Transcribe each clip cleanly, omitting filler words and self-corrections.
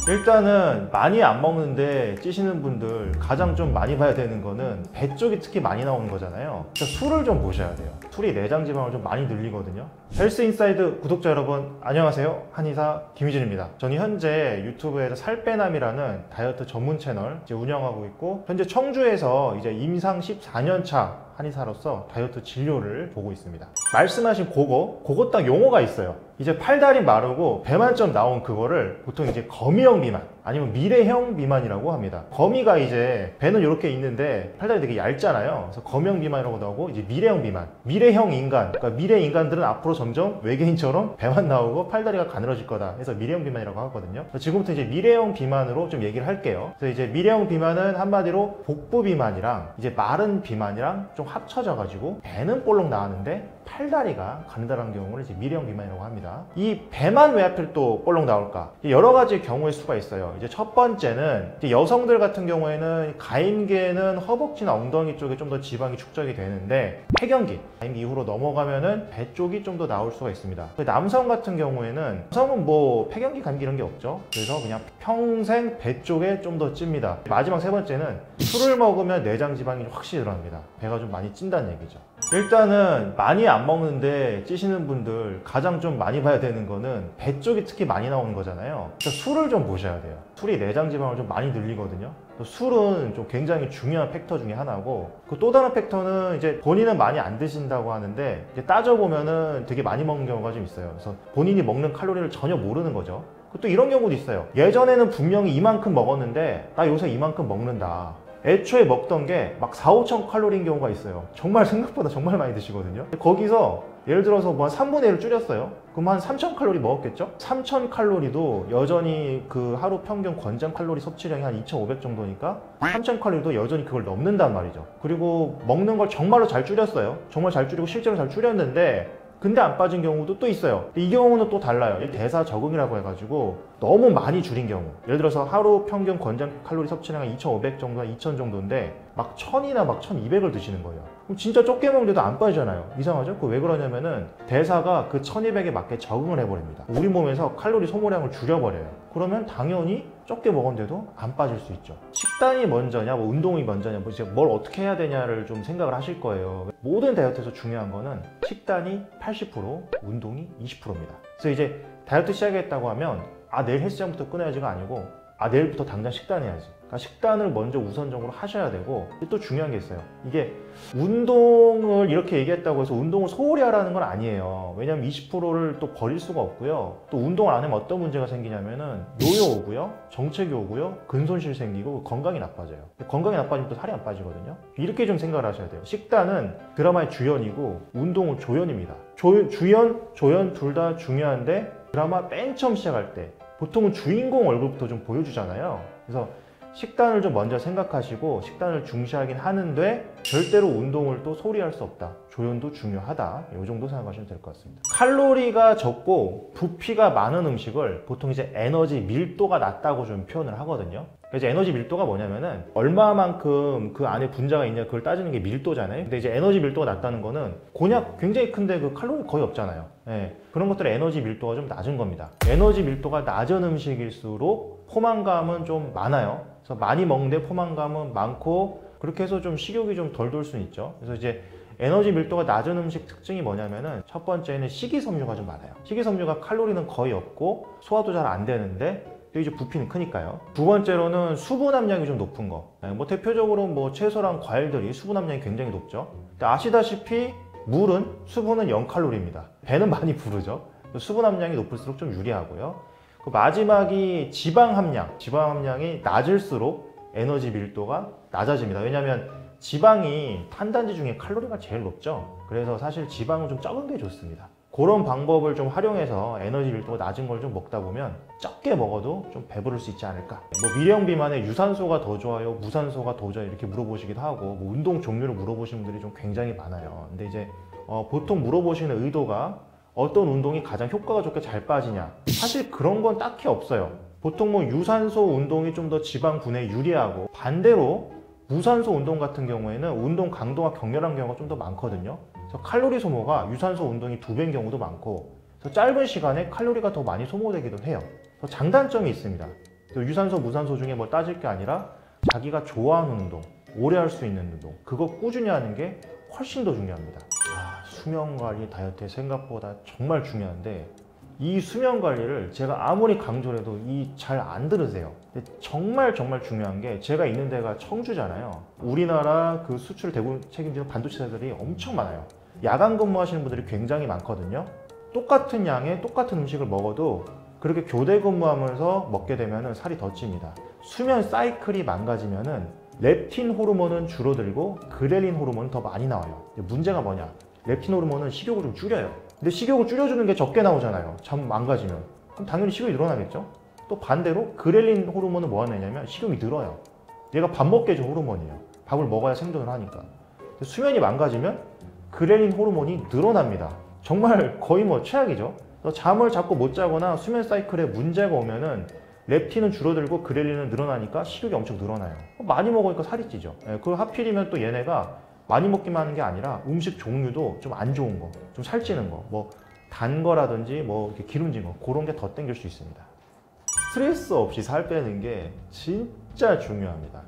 일단은 많이 안 먹는데 찌시는 분들 가장 좀 많이 봐야 되는 거는 배 쪽이 특히 많이 나오는 거잖아요. 그러니까 술을 좀 보셔야 돼요. 술이 내장 지방을 좀 많이 늘리거든요. 헬스 인사이드 구독자 여러분 안녕하세요. 한의사 김희준입니다. 저는 현재 유튜브에서 살빼남이라는 다이어트 전문 채널 운영하고 있고, 현재 청주에서 이제 임상 14년 차 한의사로서 다이어트 진료를 보고 있습니다. 말씀하신 그거 딱 용어가 있어요. 이제 팔다리 마르고 배만 좀 나온 그거를 보통 이제 거미형 비만 아니면 미래형 비만이라고 합니다. 거미가 이제 배는 이렇게 있는데 팔다리 되게 얇잖아요. 그래서 거미형 비만이라고도 하고, 이제 미래형 비만, 미래형 인간, 그러니까 미래 인간들은 앞으로 점점 외계인처럼 배만 나오고 팔다리가 가늘어질 거다 해서 미래형 비만이라고 하거든요. 지금부터 이제 미래형 비만으로 좀 얘기를 할게요. 그래서 이제 미래형 비만은 한마디로 복부 비만이랑 이제 마른 비만이랑 좀 합쳐져 가지고 배는 볼록 나왔는데 팔다리가 가느다란 경우를 이제 미래형 비만이라고 합니다. 이 배만 왜 하필 또 볼록 나올까? 여러 가지 경우일 수가 있어요. 이제 첫 번째는 이제 여성들 같은 경우에는 가임기에는 허벅지나 엉덩이 쪽에 좀 더 지방이 축적이 되는데, 폐경기, 가임기 이후로 넘어가면은 배 쪽이 좀 더 나올 수가 있습니다. 남성 같은 경우에는, 여성은 뭐 폐경기, 가임기 이런 게 없죠. 그래서 그냥 평생 배 쪽에 좀 더 찝니다. 마지막 세 번째는 술을 먹으면 내장 지방이 확실히 늘어납니다. 배가 좀 많이 찐다는 얘기죠. 일단은 많이 안 먹는데 찌시는 분들 가장 좀 많이 봐야 되는 거는 배 쪽이 특히 많이 나오는 거잖아요. 그래서 술을 좀 보셔야 돼요. 술이 내장 지방을 좀 많이 늘리거든요. 술은 좀 굉장히 중요한 팩터 중에 하나고, 그 또 다른 팩터는 이제 본인은 많이 안 드신다고 하는데 이제 따져보면은 되게 많이 먹는 경우가 좀 있어요. 그래서 본인이 먹는 칼로리를 전혀 모르는 거죠. 또 이런 경우도 있어요. 예전에는 분명히 이만큼 먹었는데 나 요새 이만큼 먹는다. 애초에 먹던 게 막 4,5천 칼로리인 경우가 있어요. 정말 생각보다 정말 많이 드시거든요. 거기서 예를 들어서 뭐 한 3분의 1을 줄였어요. 그럼 한 3,000 칼로리 먹었겠죠? 3,000 칼로리도 여전히 그 하루 평균 권장 칼로리 섭취량이 한 2,500 정도니까 3,000 칼로리도 여전히 그걸 넘는단 말이죠. 그리고 먹는 걸 정말로 잘 줄였어요. 정말 잘 줄이고 실제로 잘 줄였는데 근데 안 빠진 경우도 또 있어요. 이 경우는 또 달라요. 대사 적응이라고 해가지고 너무 많이 줄인 경우, 예를 들어서 하루 평균 권장 칼로리 섭취량이 2,500 정도나 2,000 정도인데 막 1,000이나 막 1,200을 드시는 거예요. 그럼 진짜 적게 먹는데도 안 빠지잖아요. 이상하죠? 그 왜 그러냐면은 대사가 그 1,200에 맞게 적응을 해버립니다. 우리 몸에서 칼로리 소모량을 줄여버려요. 그러면 당연히 적게 먹었는데도 안 빠질 수 있죠. 식단이 먼저냐, 뭐 운동이 먼저냐, 뭐 이제 뭘 어떻게 해야 되냐를 좀 생각을 하실 거예요. 모든 다이어트에서 중요한 거는 식단이 80%, 운동이 20%입니다. 그래서 이제 다이어트 시작했다고 하면 내일 헬스장부터 끊어야지가 아니고 내일부터 당장 식단해야지. 그러니까 식단을 먼저 우선적으로 하셔야 되고, 또 중요한 게 있어요. 이게 운동을 이렇게 얘기했다고 해서 운동을 소홀히 하라는 건 아니에요. 왜냐면 20%를 또 버릴 수가 없고요. 또 운동을 안 하면 어떤 문제가 생기냐면은 요요 오고요, 정체기 오고요, 근손실 생기고 건강이 나빠져요. 건강이 나빠지면 또 살이 안 빠지거든요. 이렇게 좀 생각을 하셔야 돼요. 식단은 드라마의 주연이고 운동은 조연입니다. 주연, 조연 둘 다 중요한데, 드라마 맨 처음 시작할 때 보통은 주인공 얼굴부터 좀 보여주잖아요. 그래서 식단을 좀 먼저 생각하시고 식단을 중시하긴 하는데 절대로 운동을 또 소홀히 할 수 없다. 조연도 중요하다. 이 정도 생각하시면 될 것 같습니다. 칼로리가 적고 부피가 많은 음식을 보통 이제 에너지 밀도가 낮다고 좀 표현을 하거든요. 그래서 에너지 밀도가 뭐냐면은 얼마만큼 그 안에 분자가 있냐 그걸 따지는 게 밀도잖아요. 근데 이제 에너지 밀도가 낮다는 거는 곤약 굉장히 큰데 그 칼로리 거의 없잖아요. 그런 것들의 에너지 밀도가 좀 낮은 겁니다. 에너지 밀도가 낮은 음식일수록 포만감은 좀 많아요. 그래서 많이 먹는데 포만감은 많고, 그렇게 해서 좀 식욕이 좀 덜 돌 수는 있죠. 그래서 이제 에너지 밀도가 낮은 음식 특징이 뭐냐면은, 첫 번째는 식이섬유가 좀 많아요. 식이섬유가 칼로리는 거의 없고 소화도 잘 안 되는데 또 이제 부피는 크니까요. 두 번째로는 수분 함량이 좀 높은 거. 뭐 대표적으로 뭐 채소랑 과일들이 수분 함량이 굉장히 높죠. 근데 아시다시피 물은 수분은 0칼로리입니다. 배는 많이 부르죠. 수분 함량이 높을수록 좀 유리하고요. 그 마지막이 지방 함량. 지방 함량이 낮을수록 에너지 밀도가 낮아집니다. 왜냐하면 지방이 탄단지 중에 칼로리가 제일 높죠. 그래서 사실 지방은 좀 적은 게 좋습니다. 그런 방법을 좀 활용해서 에너지 밀도가 낮은 걸 좀 먹다 보면 적게 먹어도 좀 배부를 수 있지 않을까. 뭐 미래형 비만에 유산소가 더 좋아요, 무산소가 더 좋아요 이렇게 물어보시기도 하고, 뭐 운동 종류를 물어보시는 분들이 좀 굉장히 많아요. 근데 이제 보통 물어보시는 의도가 어떤 운동이 가장 효과가 좋게 잘 빠지냐, 사실 그런 건 딱히 없어요. 보통 뭐 유산소 운동이 좀 더 지방 분해에 유리하고, 반대로 무산소 운동 같은 경우에는 운동 강도가 격렬한 경우가 좀 더 많거든요. 그래서 칼로리 소모가 유산소 운동이 2배인 경우도 많고, 그래서 짧은 시간에 칼로리가 더 많이 소모되기도 해요. 장단점이 있습니다. 유산소, 무산소 중에 뭐 따질 게 아니라 자기가 좋아하는 운동, 오래 할 수 있는 운동, 그거 꾸준히 하는 게 훨씬 더 중요합니다. 수면 관리 다이어트에 생각보다 정말 중요한데 이 수면 관리를 제가 아무리 강조를 해도 잘 안 들으세요. 근데 정말 중요한 게 제가 있는 데가 청주잖아요. 우리나라 그 수출을 대부분 책임지는 반도체사들이 엄청 많아요. 야간 근무하시는 분들이 굉장히 많거든요. 똑같은 양의 똑같은 음식을 먹어도 그렇게 교대 근무하면서 먹게 되면 살이 더 찝니다. 수면 사이클이 망가지면은 렙틴 호르몬은 줄어들고 그렐린 호르몬은 더 많이 나와요. 문제가 뭐냐? 렙틴 호르몬은 식욕을 좀 줄여요. 근데 식욕을 줄여주는 게 적게 나오잖아요. 잠 망가지면. 그럼 당연히 식욕이 늘어나겠죠? 또 반대로 그렐린 호르몬은 뭐 하느냐면 식욕이 늘어요. 얘가 밥 먹게 해준 호르몬이에요. 밥을 먹어야 생존을 하니까. 수면이 망가지면 그렐린 호르몬이 늘어납니다. 정말 거의 뭐 최악이죠. 잠을 자꾸 못 자거나 수면 사이클에 문제가 오면은 렙틴은 줄어들고 그렐린은 늘어나니까 식욕이 엄청 늘어나요. 많이 먹으니까 살이 찌죠. 그 하필이면 또 얘네가 많이 먹기만 하는 게 아니라 음식 종류도 좀 안 좋은 거, 좀 살찌는 거, 뭐 단 거라든지 뭐 이렇게 기름진 거 그런 게 더 땡길 수 있습니다. 스트레스 없이 살 빼는 게 진짜 중요합니다.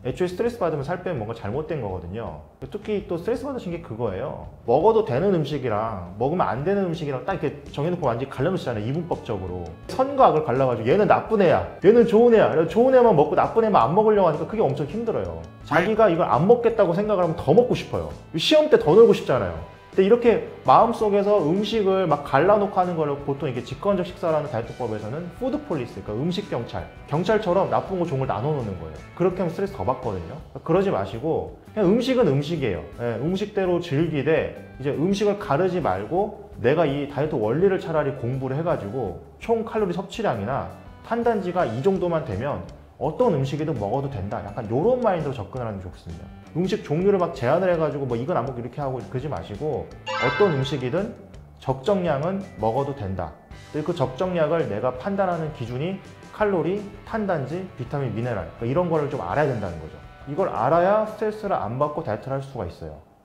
애초에 스트레스 받으면 살 빼면 뭔가 잘못된 거거든요. 특히 또 스트레스 받으신 게 그거예요. 먹어도 되는 음식이랑 먹으면 안 되는 음식이랑 딱 이렇게 정해놓고 완전히 갈라놓으시잖아요. 이분법적으로. 선과 악을 갈라가지고 얘는 나쁜 애야, 얘는 좋은 애야. 좋은 애만 먹고 나쁜 애만 안 먹으려고 하니까 그게 엄청 힘들어요. 자기가 이걸 안 먹겠다고 생각을 하면 더 먹고 싶어요. 시험 때 더 놀고 싶잖아요. 근데 이렇게 마음속에서 음식을 막 갈라놓고 하는 거를 보통 이게 직관적 식사라는 다이어트법에서는 푸드 폴리스, 그러니까 음식 경찰, 경찰처럼 나쁜 거 좋은 걸 나눠 놓는 거예요. 그렇게 하면 스트레스 더 받거든요. 그러지 마시고 그냥 음식은 음식이에요. 음식대로 즐기되 이제 음식을 가르지 말고 내가 이 다이어트 원리를 차라리 공부를 해가지고 총 칼로리 섭취량이나 탄단지가 이 정도만 되면 어떤 음식이든 먹어도 된다. 약간 이런 마인드로 접근을 하는 게 좋습니다. 음식 종류를 막 제한을 해가지고 뭐 이건 안 먹고 이렇게 하고 그러지 마시고 어떤 음식이든 적정량은 먹어도 된다. 그 적정량을 내가 판단하는 기준이 칼로리, 탄단지, 비타민, 미네랄 이런 거를 좀 알아야 된다는 거죠. 이걸 알아야 스트레스를 안 받고 다이어트를 할 수가 있어요.